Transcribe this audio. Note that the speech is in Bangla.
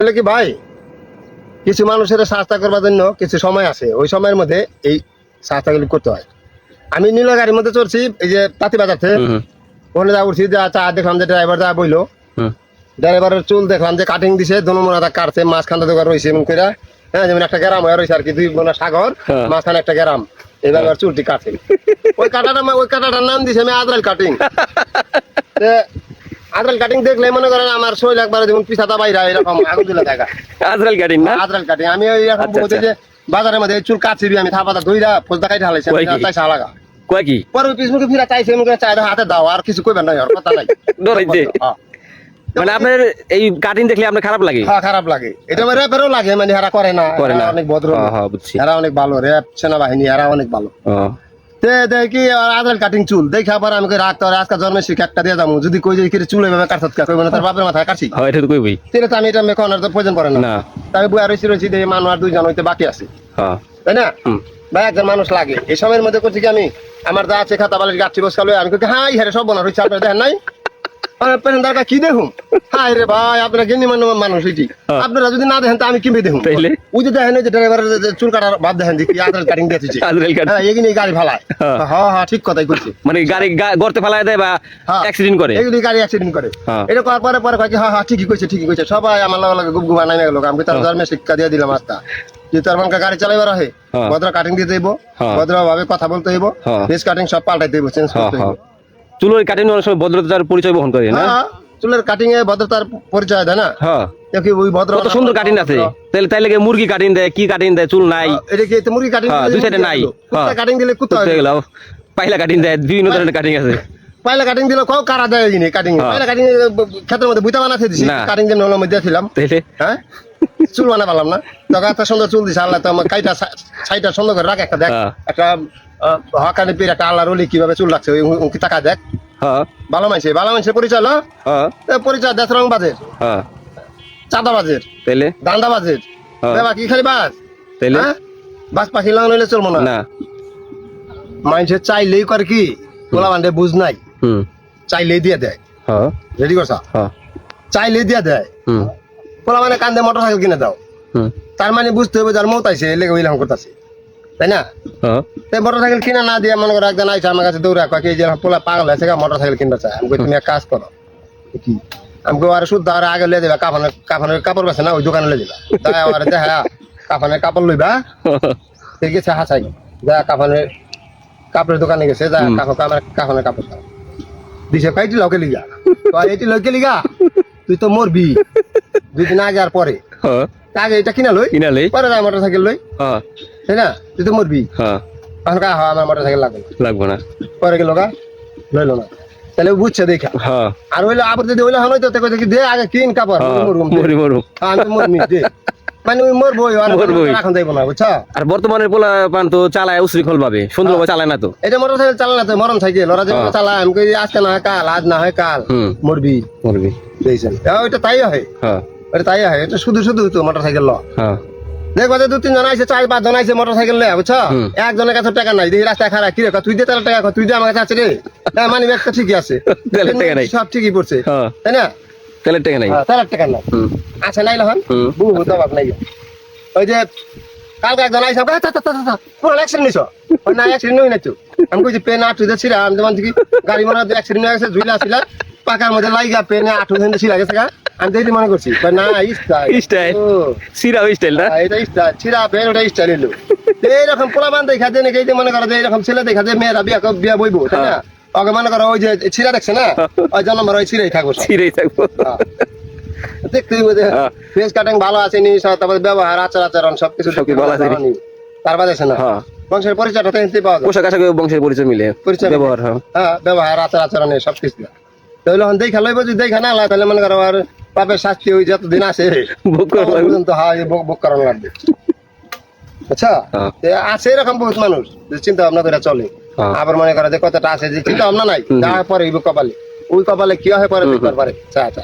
বলে কি ভাই, কিছু মানুষের স্বাস্থ্য করবার জন্য কিছু সময় আছে, ওই সময়ের মধ্যে এই স্বাস্থ্যগুলি করতে হয়। আমি নীলা গাড়ির মধ্যে চলছি, এই যে তাঁতিবাজার থেকে ওখানে যা উঠছি, যা চা দেখলাম যে ড্রাইভার যা বইলো, ড্রাইভারের চুল দেখলাম যে কাটিং দিছে, দোনোমোনাটা কাটছে, মাঝখানটা দোকান রয়েছে এমন করে, হ্যাঁ, যেমন একটা গ্রাম হয়ে রয়েছে আর কি, দুই বোনা সাগর, মাঝখানে একটা গ্রাম, এইভাবে আর চুলটি কাটে। ওই কাটাটার নাম দিছে আমি আজরাইল কাটিং। আজরাইল কাটিং দেখলে মনে করেন আমার শরীর একবারে যেমন পিছাতা বাইরা এরকম আগুন দিলে দেখা। আজরাইল কাটিং না? আজরাইল কাটিং। আমি ওই এখন বলতে যে বাজারের মধ্যে চুল কাটছিবি, আমি থাপাতা ধইরা ফোজদা কাইটা হালাইছি, চাইছে আলাগা কয় কি পরে পিছমুখে ফিরা চাইছে এমন করে চাই হাতে দাও, আর কিছু কইবেন না, আর কথা নাই। ডরাইছে মানে আপনার এই কাটিং দেখলে আপনার খারাপ লাগে? হ্যাঁ, খারাপ লাগে। এটা আমার র্যাপেরও লাগে, মানে এরা করে না, অনেক ভদ্র, এরা অনেক ভালো, র্যাপ সেনাবাহিনী এরা অনেক ভালো। দেখি আজরাইল কাটিং চুল দেখে আবার আমি রাখতে পারি, আজকে জন্মের শিক্ষা একটা দিয়ে যাবো, যদি কই যে চুল এভাবে কাটছত কইব না, তার বাপের মাথায় কাটছি, তাহলে তো আমি এটা মেকন আর তো প্রয়োজন পড়ে না। তাই বই আর রয়েছি দেখি মানুষ আর দুইজন হইতে বাকি আছে, তাই না ভাই? একজন মানুষ লাগে এই সময়ের মধ্যে। করছি কি আমি আমার যা আছে খাতা বালির গাছি বসকালো, আমি কই হাই হ্যাঁ সব বোনা রয়েছে, আপনারা দেখেন নাই কি দেখুন? হাই রে ভাই, আপনারা গেনি মানুষ এটি, আপনারা যদি না দেখেন তা আমি কিভাবে দেখুন? ওই যে দেখেন, ওই যে ড্রাইভারের চুল কাটার বাদ দেখেন, দেখি আজরাইল কাটিং দিয়েছে, এগুলি গাড়ি ফালায়। হ্যাঁ, ঠিক কথাই করছি, মানে গাড়ি গর্তে ফালায় দেয় বা অ্যাক্সিডেন্ট করে, এগুলি গাড়ি অ্যাক্সিডেন্ট করে। এটা করার পরে পরে কয় হ্যাঁ ঠিকই কইছে, ঠিকই কইছে। সবাই আমার লাগে গুপ গুবা নামে গেল, আমি তার ধর্মে শিক্ষা দিয়ে দিলাম আস্তা, যে তার মানকা গাড়ি চালাইবার হয় ভদ্র কাটিং দিয়ে দেবো, ভদ্র ভাবে কথা বলতে হইব, ফেস কাটিং সব পাল্টাই দেবো, চেঞ্জ করতে হইব। চুলের কাটিং অনেক সময় ভদ্রতার পরিচয় বহন করে না? চুলের কাটিং এ ভদ্রতার পরিচয় দেয় না? ওই ভদ্র কত সুন্দর কাটিং আছে, তাইলে লাগে মুরগি কাটিং দেয়, কি কাটিং দেয়, চুল নাই, এটা কি মুরগি কাটিং দুই সাইডে নাই, কাটিং দিলে কুত্তা হয়ে গেল। পাইলা কাটিং দেয়, বিভিন্ন ধরনের কাটিং আছে। পাইলা কাটিং দিলে কও কারা দেয় এখানে কাটিং, পাইলা কাটিং ক্ষেতের মধ্যে বুইতা বানাতে দিছি, কাটিং দিয়ে নলের মধ্যে দিলাম, হ্যাঁ চুল বানা পারলাম না। তখন এত সুন্দর চুল দিছে আল্লাহ, তো আমার কাইটা সাইটা সুন্দর করে রাখ, একটা দেখ একটা হকানি পেয়ে একটা আল্লাহর ওলি কিভাবে চুল রাখছে, ওই টাকা দেখ। ভালো মানুষের পরিচয় লো, পরিচয় দেশ রং বাজের, চাঁদা বাজের, দান্দা বাজের, কি খালি বাস, বাস পাখি লাগানো হইলে চলবো না। মানুষের চাইলেই করে কি, তোলা বান্ধে বুঝ নাই, চাইলেই দিয়ে দেয়, রেডি করছা, চাইলেই দিয়ে দেয়। পোলা মানে কান্দে মোটর সাইকেল কিনে দাও, তার মানে বুঝতে হবে যার মত আইসে লেগে ওইলাম করতেছে, তাই না? মোটর সাইকেল কিনা না দিয়ে মনে করো একজন আইসে আমার কাছে দৌড়া কয় যে পোলা পাগল হয়েছে মোটর সাইকেল কিনতে চায়, আমি তুমি এক কাজ করো, কি আমি আর শুদ্ধ আর আগে লে দেবা, কাফনের কাপড় বেছে না ওই দোকানে লে দিবা, তাই আমার দেখা কাফনের কাপড় লইবা, ঠিক আছে হাসাই যা কাপড়ের দোকানে গেছে, যা কাফনের কাপড় দিছে কয়টি লোকে লিগা, এটি লোকে লিগা তুই তো মরবি 2 দিন আগে আর পরে, আগে এটা কিনা লই পরে যা মোটর সাইকেল লই, তাই না? তুই তো মরবি, আমার মোটর সাইকেল লাগবে না, পরে গেল গা লইলো না, তাহলে বুঝছে দেখা। আর হইলো আবার যদি হইলো হলো তো দে আগে কিন কাপড়, আমি মরমি দে, মানে ওই মরবো এখন যাইবো না, বুঝছো? আর বর্তমানের পোলা পান তো চালায় উশৃঙ্খল ভাবে, সুন্দরভাবে চালায় না তো, এটা মোটর সাইকেল চালায় না তো, মরণ সাইকেল ওরা যে চালায়, আমি কই আজকে না হয় কাল, আজ না হয় কাল, মরবি দেখছেন, ওইটা তাই হয়, ওটা তাই হয়, এটা শুধু তো মোটর সাইকেল ল দেখবো যে 2-3 জন আইসে, 4-5 জন আইসে মোটর সাইকেল নেয়, বুঝছো? একজনের কাছে টাকা নাই, দেখি রাস্তায় খারাপ, কি রে তুই দে তার টাকা, তুই দে আমার কাছে আছে রে, মানে একটা ঠিকই আছে, সব ঠিকই পড়ছে, তাই না? তেলের টাকা নাই, তেলের টাকা নাই, আচ্ছা নাই লহন জবাব নাই। ওই যে কালকে একজন আইসা পুরো অ্যাক্সিডেন্ট নিছ না, অ্যাক্সিডেন্ট নই নাই তো, আমি কইছি পেন আটু ছিড়া, আমি যেমন দেখি গাড়ি মনে অ্যাক্সিডেন্ট হয়ে গেছে, ঝুলা আসিলা পাকার মধ্যে লাইগা পেনে আটু ছিড়া গেছে, আমি দেখি মনে করছি না স্টাইল সিরা স্টাইল না, এটা স্টাইল ছিড়া পেন, ওটা স্টাইল এলো। এইরকম পোলাবান দেখা যায় নাকি, এই যে মনে করো যে এরকম ছেলে দেখা যায় মেয়েরা বিয়া বইবো, তাই না? ওকে মনে করো ওই যে ছিড়া দেখছে না, ওই জন্য ওই ছিড়াই থাকবো, দেখতে ফেস কাটিং ভালো আছে নি, তারপরে ব্যবহার আচার-আচরণ সবকিছু ভালো আছে, তার বাদে আছে না বংশের পরিচয়টা পাওয়া যায়, পোশাক আশাকে বংশের পরিচয় মিলে, ব্যবহার, ব্যবহার আচার-আচরণে সবকিছু তাহলে দেখা লইব, যদি দেখা না তাহলে মনে করো আর পাপের শাস্তি ওই যতদিন আছে ভোগ করানো লাগবে, আচ্ছা? আছে এরকম বহুত মানুষ চিন্তা ভাবনা করে চলে, আবার মনে করে যে কতটা আছে যে চিন্তা ভাবনা নাই, তারপরে কপালে ওই কপালে কি হয় পরে দেখতে পারে, আচ্ছা।